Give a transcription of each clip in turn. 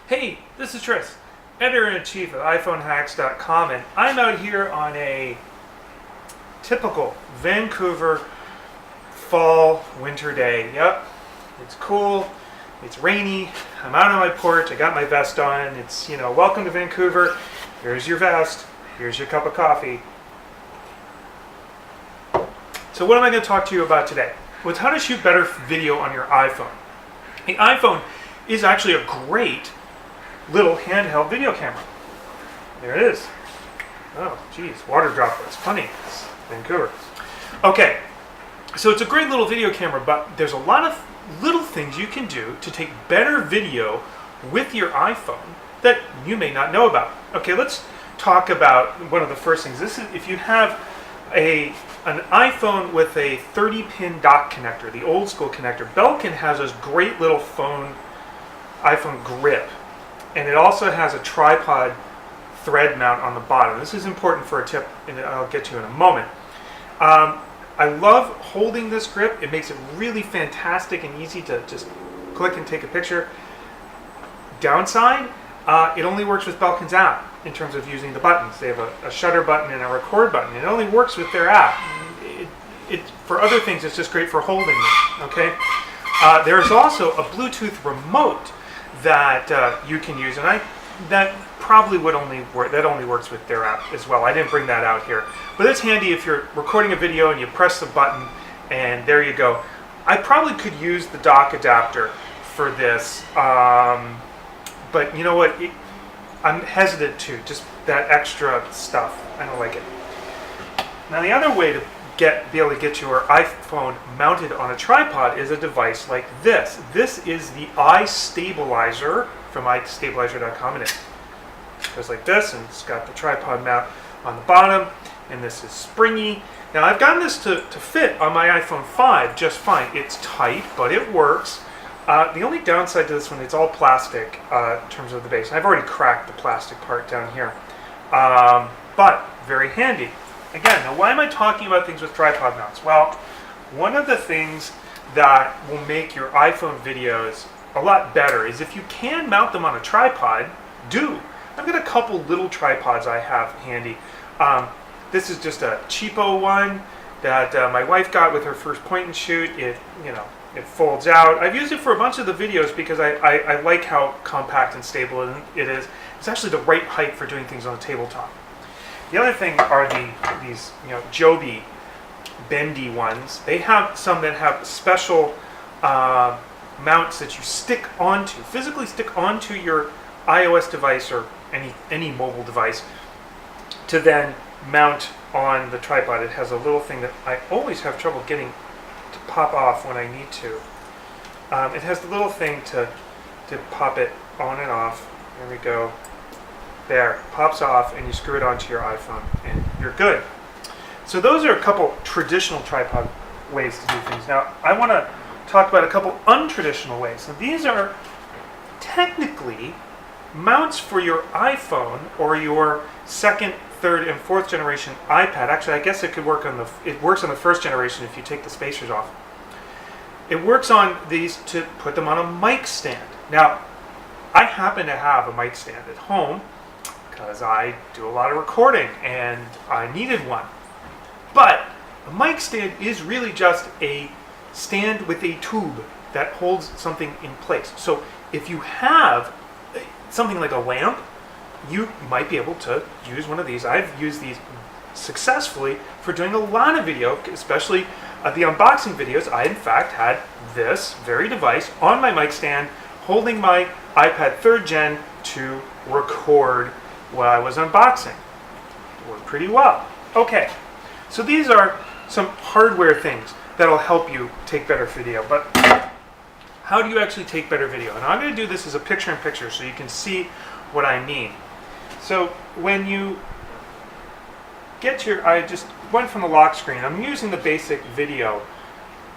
Hey, this is Tris, editor-in-chief of iPhoneHacks.com, and I'm out here on a typical Vancouver fall winter day. Yep, it's cool, it's rainy, I'm out on my porch, I got my vest on. It's, welcome to Vancouver. Here's your vest, here's your cup of coffee. So what am I going to talk to you about today? Well, it's how to shoot better video on your iPhone. The iPhone is actually a great little handheld video camera. There it is. Oh, geez, water droplets. Funny, it's Vancouver. Okay, so it's a great little video camera, but there's a lot of little things you can do to take better video with your iPhone that you may not know about. Okay, let's talk about one of the first things. This is if you have an iPhone with a 30-pin dock connector, the old school connector. Belkin has this great little iPhone grip. And it also has a tripod thread mount on the bottom. This is important for a tip, and I'll get to in a moment. I love holding this grip. It makes it really fantastic and easy to just click and take a picture. Downside, it only works with Belkin's app in terms of using the buttons. They have a shutter button and a record button. It only works with their app. For other things, it's just great for holding them. Okay. There's also a Bluetooth remote that you can use, and that probably would only work. That only works with their app as well. I didn't bring that out here, but it's handy if you're recording a video and you press the button, and there you go. I probably could use the dock adapter for this, but you know what? I'm hesitant to just that extra stuff. I don't like it. Now, the other way to be able to get your iPhone mounted on a tripod is a device like this. This is the iStabilizer from iStabilizer.com, and it goes like this, and it's got the tripod mount on the bottom, and this is springy. Now, I've gotten this to fit on my iPhone 5 just fine. It's tight, but it works. The only downside to this one, it's all plastic in terms of the base. I've already cracked the plastic part down here, but very handy. Again, now why am I talking about things with tripod mounts? Well, one of the things that will make your iPhone videos a lot better is if you can mount them on a tripod, do. I've got a couple little tripods I have handy. This is just a cheapo one that my wife got with her first point and shoot. It folds out. I've used it for a bunch of the videos because I like how compact and stable it is. It's actually the right height for doing things on a tabletop. The other thing are these Joby bendy ones. They have some that have special mounts that you physically stick onto your iOS device or any mobile device to then mount on the tripod. It has a little thing that I always have trouble getting to pop off when I need to. It has the little thing to pop it on and off. There we go. There, pops off, and you screw it onto your iPhone, and you're good. So those are a couple traditional tripod ways to do things. Now, I want to talk about a couple untraditional ways. Now, these are technically mounts for your iPhone or your second, third, and fourth generation iPad. Actually, I guess it works on the first generation if you take the spacers off. It works on these to put them on a mic stand. Now, I happen to have a mic stand at home, because I do a lot of recording and I needed one. But a mic stand is really just a stand with a tube that holds something in place. So if you have something like a lamp, you might be able to use one of these. I've used these successfully for doing a lot of video, especially the unboxing videos. I, in fact, had this very device on my mic stand holding my iPad 3rd Gen to record while I was unboxing. It worked pretty well. Okay, so these are some hardware things that'll help you take better video. But how do you actually take better video? And I'm going to do this as a picture-in-picture so you can see what I mean. So when you get I just went from the lock screen. I'm using the basic video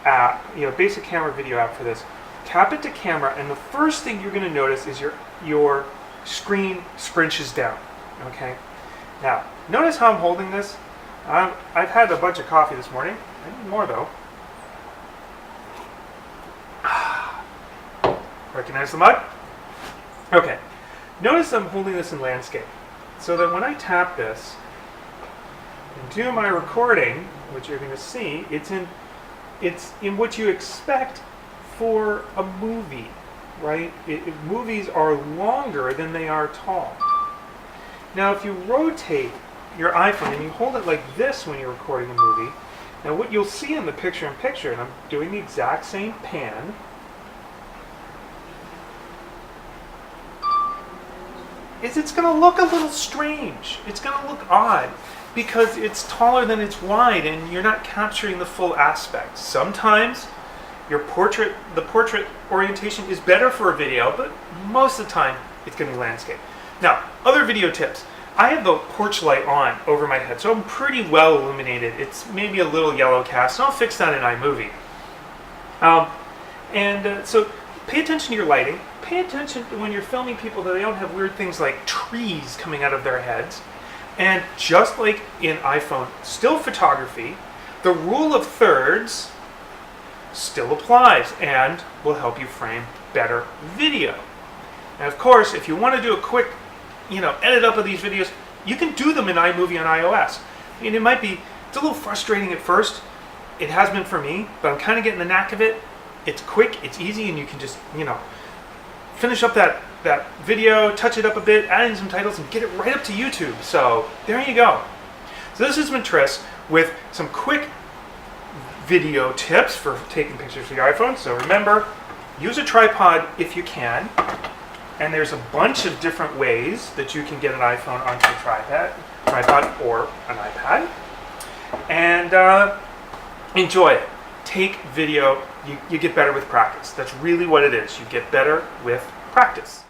app, basic camera video app for this. Tap it to camera, and the first thing you're going to notice is your screen scrunches down. Okay. Now, notice how I'm holding this. I've had a bunch of coffee this morning. I need more though. Recognize the mug? Okay. Notice I'm holding this in landscape, so that when I tap this and do my recording, which you're going to see, it's in what you expect for a movie, right? Movies are longer than they are tall. Now, if you rotate your iPhone and you hold it like this when you're recording a movie, now what you'll see in the picture-in-picture, and I'm doing the exact same pan, is it's going to look a little strange. It's going to look odd because it's taller than it's wide and you're not capturing the full aspect. Sometimes the portrait orientation is better for a video, but most of the time it's going to be landscape. Now, other video tips. I have the porch light on over my head, so I'm pretty well illuminated. It's maybe a little yellow cast, and I'll fix that in iMovie. So pay attention to your lighting. Pay attention to when you're filming people that they don't have weird things like trees coming out of their heads. And just like in iPhone still photography, the rule of thirds still applies and will help you frame better video. And of course, if you want to do a quick edit up of these videos, you can do them in iMovie on iOS. And it's a little frustrating at first. It has been for me, but I'm kind of getting the knack of it. It's quick, it's easy, and you can just, finish up that video, touch it up a bit, add in some titles, and get it right up to YouTube. So there you go. So this has been Tris with some quick video tips for taking pictures with your iPhone. So remember, use a tripod if you can. And there's a bunch of different ways that you can get an iPhone onto a tripod or an iPad. And enjoy it. Take video. You get better with practice. That's really what it is. You get better with practice.